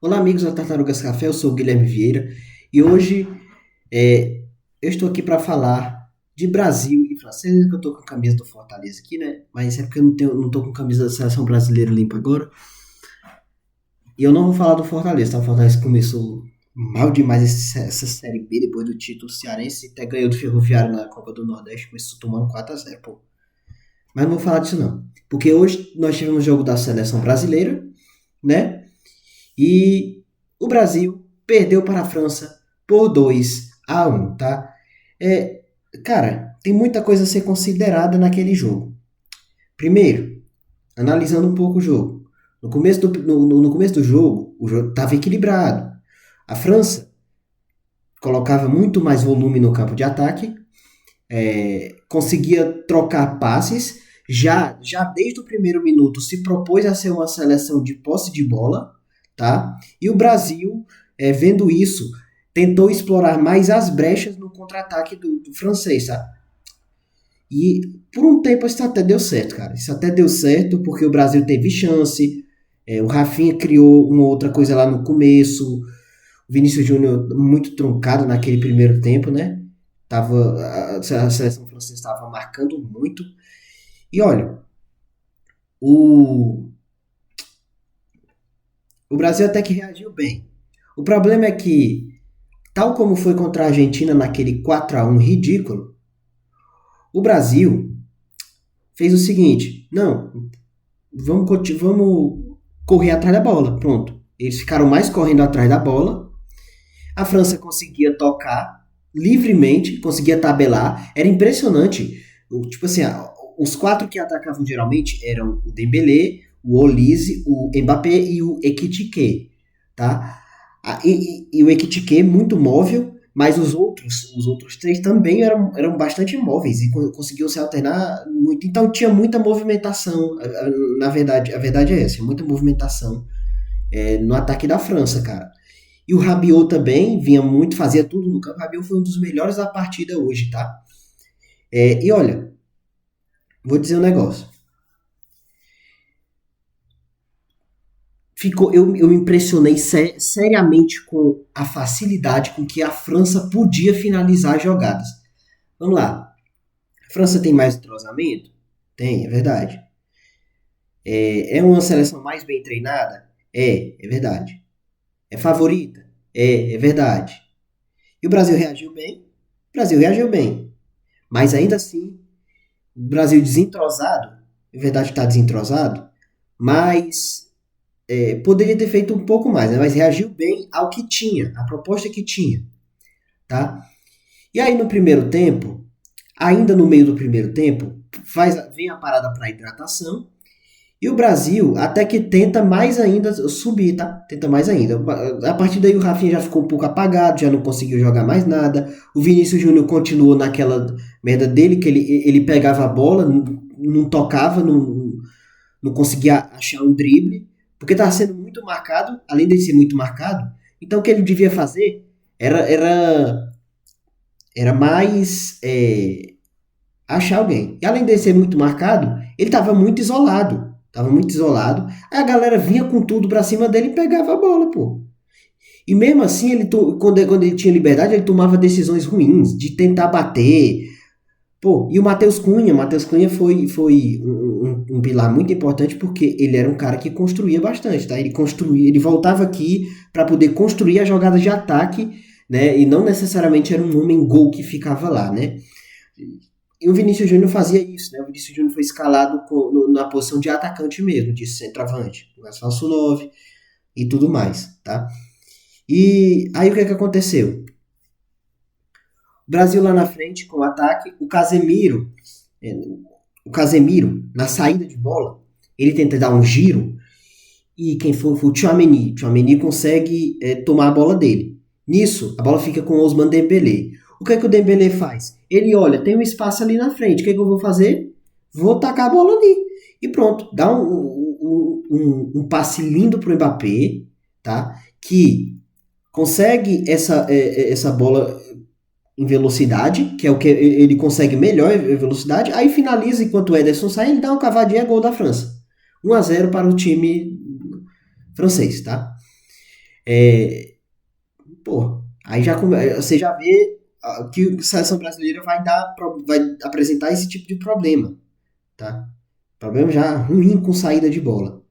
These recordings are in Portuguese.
Olá, amigos da Tartarugas Café, eu sou o Guilherme Vieira e hoje é, eu estou aqui para falar de Brasil e França. Vocês viram que eu estou com a camisa do Fortaleza aqui, né? Mas é porque eu não estou com a camisa da seleção brasileira limpa agora. E eu não vou falar do Fortaleza, tá? O Fortaleza começou mal demais essa Série B depois do título cearense, até ganhou do Ferroviário na Copa do Nordeste, começou tomando 4-0, pô. Mas não vou falar disso não, porque hoje nós tivemos o jogo da seleção brasileira, né? E o Brasil perdeu para a França por 2-1, tá? É, cara, tem muita coisa a ser considerada naquele jogo. Primeiro, analisando um pouco o jogo. No começo do jogo, o jogo estava equilibrado. A França colocava muito mais volume no campo de ataque, conseguia trocar passes, já desde o primeiro minuto se propôs a ser uma seleção de posse de bola, tá? E o Brasil, vendo isso, tentou explorar mais as brechas no contra-ataque do francês, tá? E por um tempo isso até deu certo, cara. Isso até deu certo porque o Brasil teve chance, o Rafinha criou uma outra coisa lá no começo, o Vinícius Júnior muito truncado naquele primeiro tempo, né? A seleção francesa estava marcando muito. E olha, o, o Brasil até que reagiu bem. O problema é que, tal como foi contra a Argentina naquele 4-1 ridículo, o Brasil fez o seguinte: não, vamos correr atrás da bola. Pronto. Eles ficaram mais correndo atrás da bola. A França conseguia tocar livremente, conseguia tabelar. Era impressionante. Tipo assim, os quatro que atacavam geralmente eram o Dembélé, o Olise, o Mbappé e o Ekitike, tá? E o Ekitike muito móvel, mas os outros três também eram bastante móveis e conseguiam se alternar muito. Então tinha muita movimentação. Na verdade, a verdade é essa, muita movimentação no ataque da França, cara. E o Rabiot também vinha muito, fazia tudo no campo. O Rabiot foi um dos melhores da partida hoje, tá? E olha, vou dizer um negócio. Eu me impressionei seriamente com a facilidade com que a França podia finalizar as jogadas. Vamos lá. A França tem mais entrosamento? Tem, é verdade. É uma seleção mais bem treinada? É verdade. É favorita? É verdade. E o Brasil reagiu bem? O Brasil reagiu bem. Mas ainda assim, o Brasil desentrosado, é verdade que está desentrosado, mas poderia ter feito um pouco mais, né? Mas reagiu bem ao que tinha, à proposta que tinha, tá? E aí no primeiro tempo, ainda no meio do primeiro tempo, vem a parada para hidratação e o Brasil até que tenta mais ainda subir, tá? Tenta mais ainda. A partir daí o Rafinha já ficou um pouco apagado, já não conseguiu jogar mais nada. O Vinícius Júnior continuou naquela merda dele, que ele pegava a bola, não tocava, não conseguia achar um drible, porque estava sendo muito marcado, além de ser muito marcado. Então o que ele devia fazer era mais achar alguém. E além de ser muito marcado, ele estava muito isolado. Tava muito isolado. Aí a galera vinha com tudo pra cima dele e pegava a bola, pô. E mesmo assim, quando ele tinha liberdade, ele tomava decisões ruins, de tentar bater. Pô, e o Matheus Cunha foi um pilar muito importante porque ele era um cara que construía bastante, tá? Ele voltava aqui para poder construir as jogadas de ataque, né? E não necessariamente era um homem gol que ficava lá, né? E o Vinícius Júnior fazia isso, né? O Vinícius Júnior foi escalado na posição de atacante mesmo, de centroavante, mais falso 9 e tudo mais, tá? E aí o que aconteceu? O Brasil lá na frente com o ataque, é, o Casemiro na saída de bola, ele tenta dar um giro e quem foi o Tchouaméni. O Tchouaméni consegue tomar a bola dele. Nisso, a bola fica com o Ousmane Dembélé. O que é que o Dembélé faz? Ele olha, tem um espaço ali na frente. O que é que eu vou fazer? Vou tacar a bola ali. E pronto, dá um passe lindo pro Mbappé, tá? Que consegue essa bola em velocidade, que é o que ele consegue melhor em velocidade. Aí finaliza enquanto o Ederson sai, ele dá uma cavadinha, gol da França. 1-0 para o time francês, tá? Pô, aí você já vê que a seleção brasileira vai apresentar esse tipo de problema, tá? Problema já ruim com saída de bola.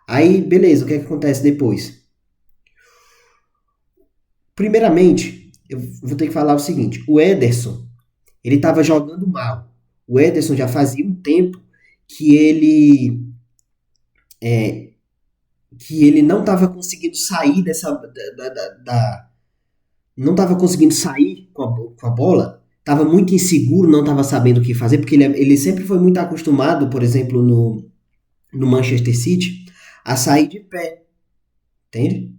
Aí, beleza, o que é que acontece depois? Primeiramente, eu vou ter que falar o seguinte: o Ederson, ele estava jogando mal. O Ederson já fazia um tempo que ele é, que ele não estava conseguindo sair não estava conseguindo sair com a bola, estava muito inseguro, não estava sabendo o que fazer, porque ele sempre foi muito acostumado, por exemplo, no Manchester City, a sair de pé, entende?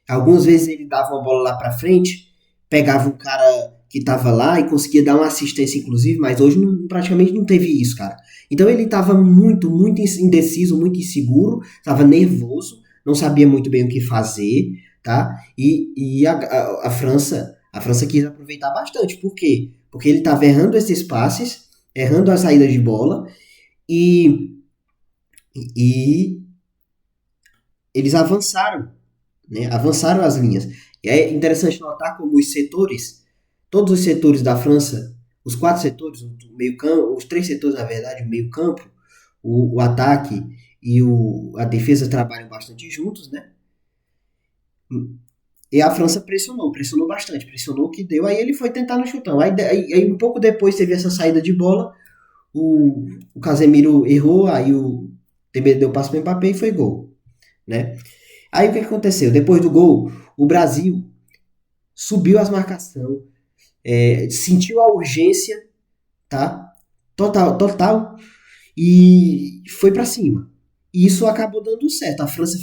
Algumas vezes ele dava uma bola lá para frente, pegava o cara que tava lá e conseguia dar uma assistência, inclusive, mas hoje praticamente não teve isso, cara. Então ele tava muito, muito indeciso, muito inseguro, tava nervoso, não sabia muito bem o que fazer, tá? A França quis aproveitar bastante. Por quê? Porque ele tava errando esses passes, errando a saída de bola e, e eles avançaram, né? Avançaram as linhas. E é interessante notar como todos os setores da França, os quatro setores, o meio campo, os três setores na verdade, o meio campo, o ataque e a defesa trabalham bastante juntos, né? E a França pressionou bastante, pressionou o que deu, aí ele foi tentar no chutão. Aí um pouco depois teve essa saída de bola, o Casemiro errou, aí o Dembélé deu passo para o Mbappé e foi gol, né? Aí o que aconteceu? Depois do gol, o Brasil subiu as marcações, sentiu a urgência, tá? Total, total, e foi pra cima. E isso acabou dando certo. A França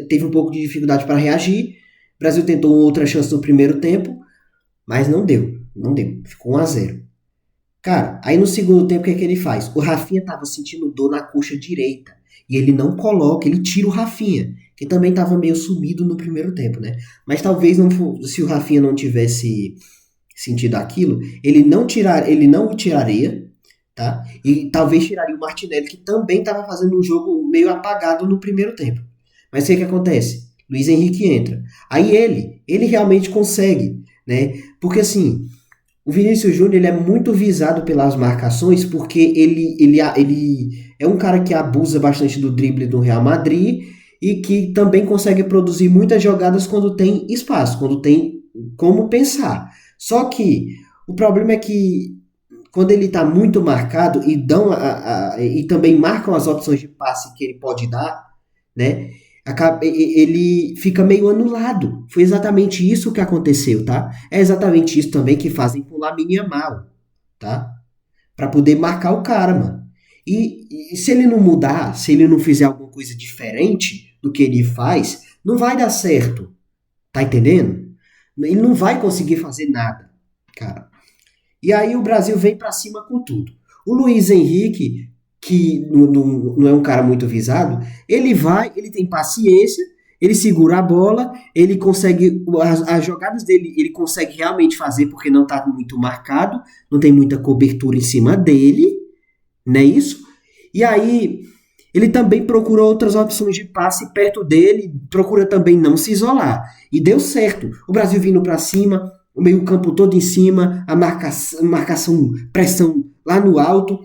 teve um pouco de dificuldade para reagir. O Brasil tentou outra chance no primeiro tempo, mas não deu. Não deu. Ficou 1-0. Cara, aí no segundo tempo o que é que ele faz? O Rafinha tava sentindo dor na coxa direita. E ele não coloca, ele tira o Rafinha, que também tava meio sumido no primeiro tempo, né? Mas talvez não, se o Rafinha não tivesse sentido aquilo, ele não o tiraria, tá? E talvez tiraria o Martinelli, que também estava fazendo um jogo meio apagado no primeiro tempo. Mas o que acontece? Luiz Henrique entra. Aí ele realmente consegue, né? Porque assim, o Vinícius Júnior ele é muito visado pelas marcações porque ele é um cara que abusa bastante do drible do Real Madrid e que também consegue produzir muitas jogadas quando tem espaço, quando tem como pensar. Só que o problema é que quando ele está muito marcado e também marcam as opções de passe que ele pode dar, né? Ele fica meio anulado. Foi exatamente isso que aconteceu, tá? É exatamente isso também que fazem com o Lamine Yamal, tá? Para poder marcar o cara, mano. E se ele não mudar, se ele não fizer alguma coisa diferente do que ele faz, não vai dar certo. Tá entendendo? Ele não vai conseguir fazer nada, cara. E aí o Brasil vem para cima com tudo. O Luiz Henrique, que não é um cara muito visado, ele tem paciência, ele segura a bola, ele consegue, as jogadas dele, ele consegue realmente fazer porque não está muito marcado, não tem muita cobertura em cima dele, não é isso? E aí ele também procura outras opções de passe perto dele, procura também não se isolar. E deu certo. O Brasil vindo para cima, o meio-campo todo em cima, a marcação, pressão lá no alto.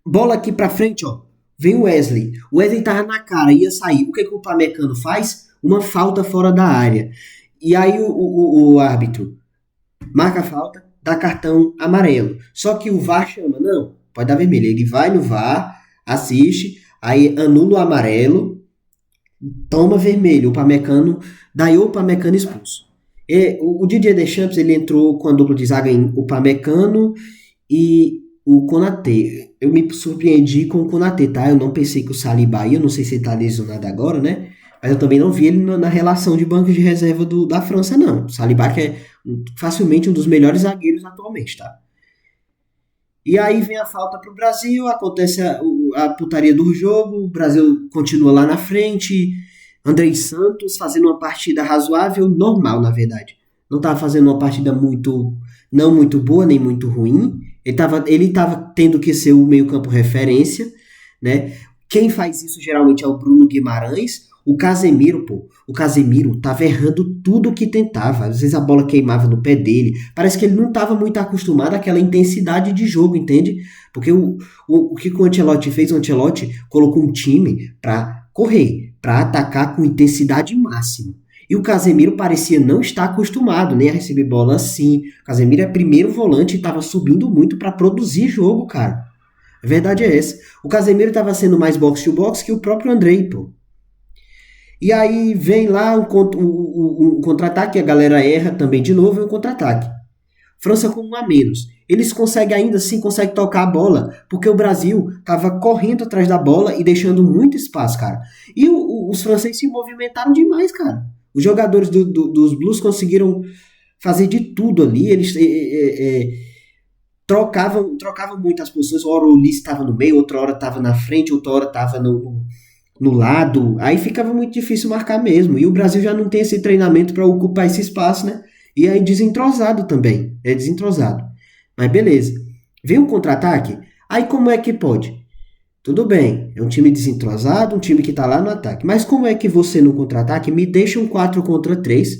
Bola aqui para frente, ó. Vem o Wesley. O Wesley tava na cara, ia sair. O que, que o Pamecano faz? Uma falta fora da área. E aí o árbitro marca a falta, dá cartão amarelo. Só que o VAR chama, não, pode dar vermelho. Ele vai no VAR, assiste, aí anula o amarelo, toma vermelho. O Pamecano, daí o Pamecano expulso. O Didier Deschamps, ele entrou com a dupla de zaga em Upamecano e o Konaté. Eu me surpreendi com o Konaté, tá? Eu não pensei que o Saliba ia, eu não sei se ele tá lesionado agora, né? Mas eu também não vi ele na relação de banco de reserva da França, não. O Saliba que é facilmente um dos melhores zagueiros atualmente, tá? E aí vem a falta pro Brasil, acontece a putaria do jogo, o Brasil continua lá na frente, Andrei Santos fazendo uma partida razoável, normal, na verdade. Não estava fazendo uma partida não muito boa, nem muito ruim. Ele estava tendo que ser o meio-campo referência, né? Quem faz isso geralmente é o Bruno Guimarães, o Casemiro, pô. O Casemiro tava errando tudo que tentava. Às vezes a bola queimava no pé dele. Parece que ele não estava muito acostumado àquela intensidade de jogo, entende? Porque o que o Ancelotti fez? O Ancelotti colocou um time para correr, para atacar com intensidade máxima. E o Casemiro parecia não estar acostumado nem a receber bola assim. O Casemiro é primeiro volante e estava subindo muito para produzir jogo, cara. A verdade é essa. O Casemiro estava sendo mais box-to-box que o próprio Andrei, pô. E aí vem lá um contra-ataque, a galera erra também de novo, e um contra-ataque. França com um a menos. Eles conseguem ainda assim, conseguem tocar a bola, porque o Brasil estava correndo atrás da bola e deixando muito espaço, cara. E os franceses se movimentaram demais, cara. Os jogadores dos Blues conseguiram fazer de tudo ali, eles trocavam muito as posições, uma hora o Ulisses estava no meio, outra hora estava na frente, outra hora estava no lado, aí ficava muito difícil marcar mesmo. E o Brasil já não tem esse treinamento para ocupar esse espaço, né? E aí desentrosado também, é desentrosado. Mas beleza. Vem um contra-ataque, aí como é que pode? Tudo bem, é um time desentrosado, um time que tá lá no ataque. Mas como é que você no contra-ataque me deixa um 4 contra 3,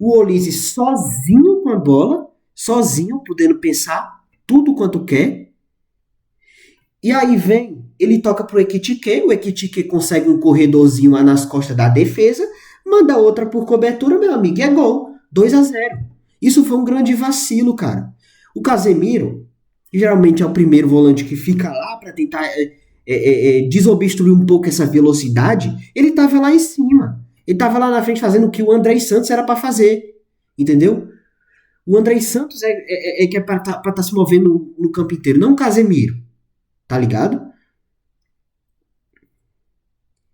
o Olise sozinho com a bola, sozinho, podendo pensar tudo quanto quer, e aí vem, ele toca pro Ekitike, o Ekitike consegue um corredorzinho lá nas costas da defesa, manda outra por cobertura, meu amigo, e é gol. 2-0. Isso foi um grande vacilo, cara. O Casemiro, que geralmente é o primeiro volante que fica lá para tentar desobstruir um pouco essa velocidade, ele tava lá em cima. Ele tava lá na frente fazendo o que o André Santos era para fazer. Entendeu? O André Santos que é pra tá se movendo no campo inteiro, não o Casemiro. Tá ligado?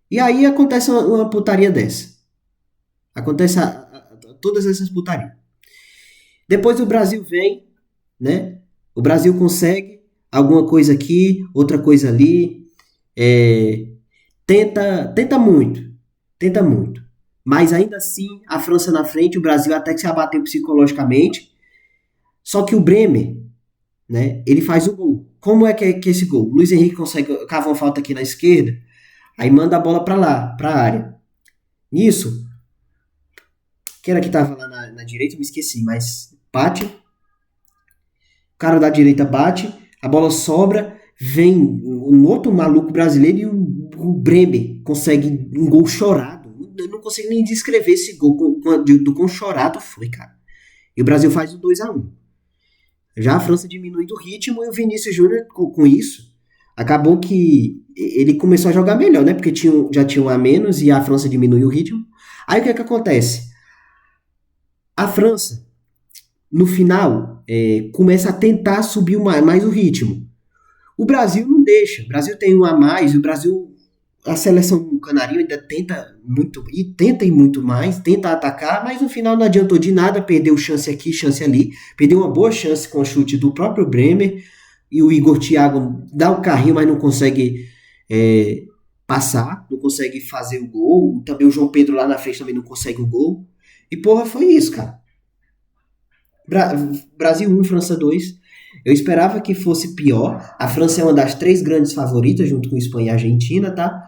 E aí acontece uma putaria dessa. Acontece todas essas putarias. Depois o Brasil vem, né? O Brasil consegue alguma coisa aqui, outra coisa ali. Tenta muito. Tenta muito. Mas ainda assim, a França na frente, o Brasil até que se abateu psicologicamente. Só que o Bremer, né? Ele faz o gol. Como é que é esse gol? O Luiz Henrique consegue cavar uma falta aqui na esquerda, aí manda a bola para lá, para a área. Nisso, quem era que tava lá na direita? Eu me esqueci, mas bate. O cara da direita bate, a bola sobra, vem um outro maluco brasileiro e o Bremer consegue um gol chorado. Eu não consigo nem descrever esse gol do quão chorado foi, cara. E o Brasil faz o 2-1. Já a França diminui do ritmo e o Vinícius Júnior, com isso, acabou que ele começou a jogar melhor, né? Porque já tinha um a menos e a França diminuiu o ritmo. Aí o que é que acontece? A França, no final, começa a tentar subir mais o ritmo. O Brasil não deixa. O Brasil tem um a mais. A seleção canarinho ainda tenta muito e tenta ir muito mais, tenta atacar, mas no final não adiantou de nada, perdeu chance aqui, chance ali, perdeu uma boa chance com o chute do próprio Bremer e o Igor Thiago dá o carrinho, mas não consegue passar, não consegue fazer o gol. Também o João Pedro lá na frente também não consegue o gol. E porra, foi isso, cara. Brasil 1, França 2. Eu esperava que fosse pior. A França é uma das 3 grandes favoritas, junto com Espanha e Argentina, tá?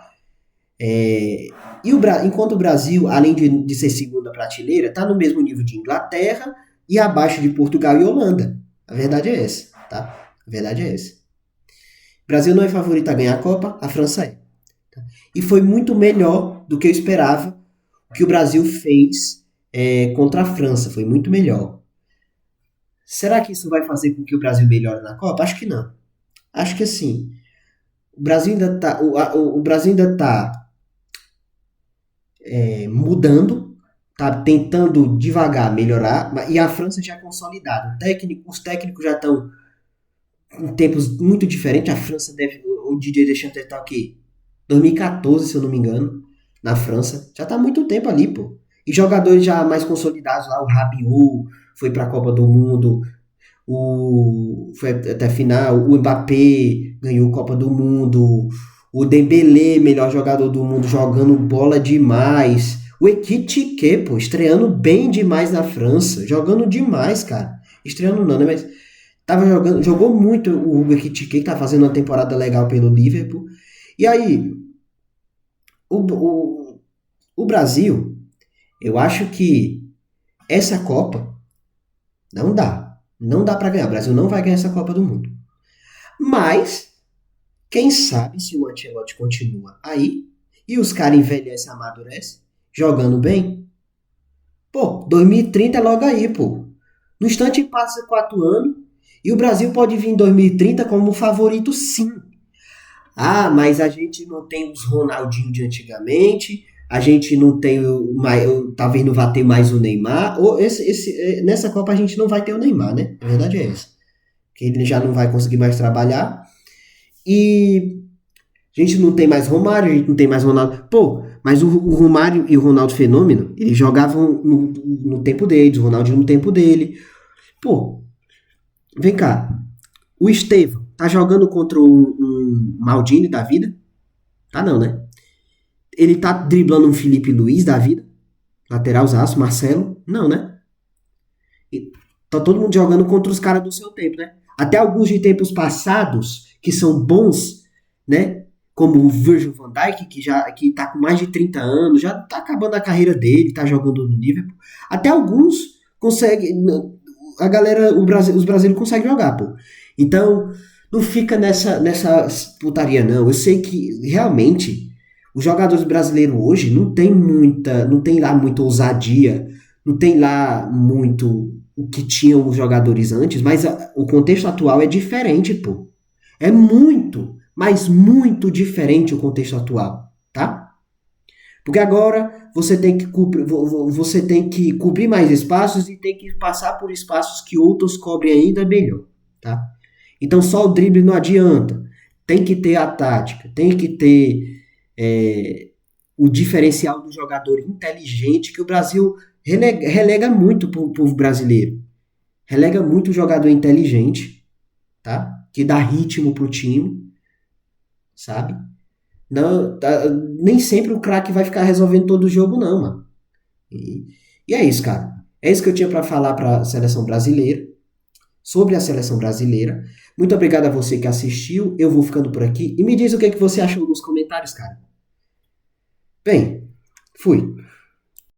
Enquanto o Brasil, além de ser segunda prateleira, tá no mesmo nível de Inglaterra e abaixo de Portugal e Holanda. A verdade é essa, tá? A verdade é essa. O Brasil não é favorito a ganhar a Copa, a França é. Tá? E foi muito melhor do que eu esperava o que o Brasil fez contra a França. Foi muito melhor. Será que isso vai fazer com que o Brasil melhore na Copa? Acho que não. Acho que assim, o Brasil ainda tá, o Brasil ainda tá mudando, tá tentando devagar melhorar, e a França já é consolidada. Os técnicos já estão em tempos muito diferentes. A França o Didier Deschamps está o quê? 2014, se eu não me engano, na França. Já tá há muito tempo ali, pô. E jogadores já mais consolidados lá, o Rabiot foi para a Copa do Mundo, foi até a final, o Mbappé ganhou a Copa do Mundo, o Dembélé, melhor jogador do mundo, jogando bola demais. O Ekitike, pô, estreando bem demais na França, jogando demais, cara. Estreando não, né, mas jogou muito o Hugo Ekitike, que tá fazendo uma temporada legal pelo Liverpool. E aí, o, o Brasil, eu acho que essa Copa não dá. Não dá pra ganhar. O Brasil não vai ganhar essa Copa do Mundo. Mas, quem sabe se o Ancelotti continua aí e os caras envelhecem e amadurecem, jogando bem. Pô, 2030 é logo aí, pô. No instante passa 4 anos e o Brasil pode vir em 2030 como favorito, sim. Ah, mas a gente não tem os Ronaldinho de antigamente, a gente não tem talvez não vá ter mais o Neymar, ou nessa Copa a gente não vai ter o Neymar, né? A verdade é essa. Que ele já não vai conseguir mais trabalhar. E a gente não tem mais Romário, a gente não tem mais Ronaldo. Pô, mas o Romário e o Ronaldo Fenômeno, eles jogavam no tempo deles, o Ronaldinho no tempo dele. Pô, vem cá. O Estevão tá jogando contra um Maldini da vida? Tá não, né? Ele tá driblando um Felipe Luiz da vida? Lateral zaço, Marcelo? Não, né? E tá todo mundo jogando contra os caras do seu tempo, né? Até alguns de tempos passados, que são bons, né? Como o Virgil van Dijk, que tá com mais de 30 anos, já tá acabando a carreira dele, tá jogando no Liverpool. Até alguns conseguem. A galera, os brasileiros conseguem jogar, pô. Então, não fica nessa putaria, não. Eu sei que realmente os jogadores brasileiros hoje não tem lá muita ousadia, não tem lá muito o que tinham os jogadores antes, mas o contexto atual é diferente, pô. É muito, mas muito diferente o contexto atual, tá? Porque agora você tem que cobrir mais espaços e tem que passar por espaços que outros cobrem ainda melhor, tá? Então só o drible não adianta. Tem que ter a tática, tem que ter o diferencial do jogador inteligente que o Brasil relega muito pro povo brasileiro. Relega muito o jogador inteligente, tá? Que dá ritmo pro time, sabe? Não, nem sempre o craque vai ficar resolvendo todo o jogo, não, mano. E, e é isso, cara. É isso que eu tinha pra falar pra seleção brasileira, sobre a seleção brasileira. Muito obrigado a você que assistiu. Eu vou ficando por aqui. E me diz o que, é que você achou nos comentários, cara. Bem, fui.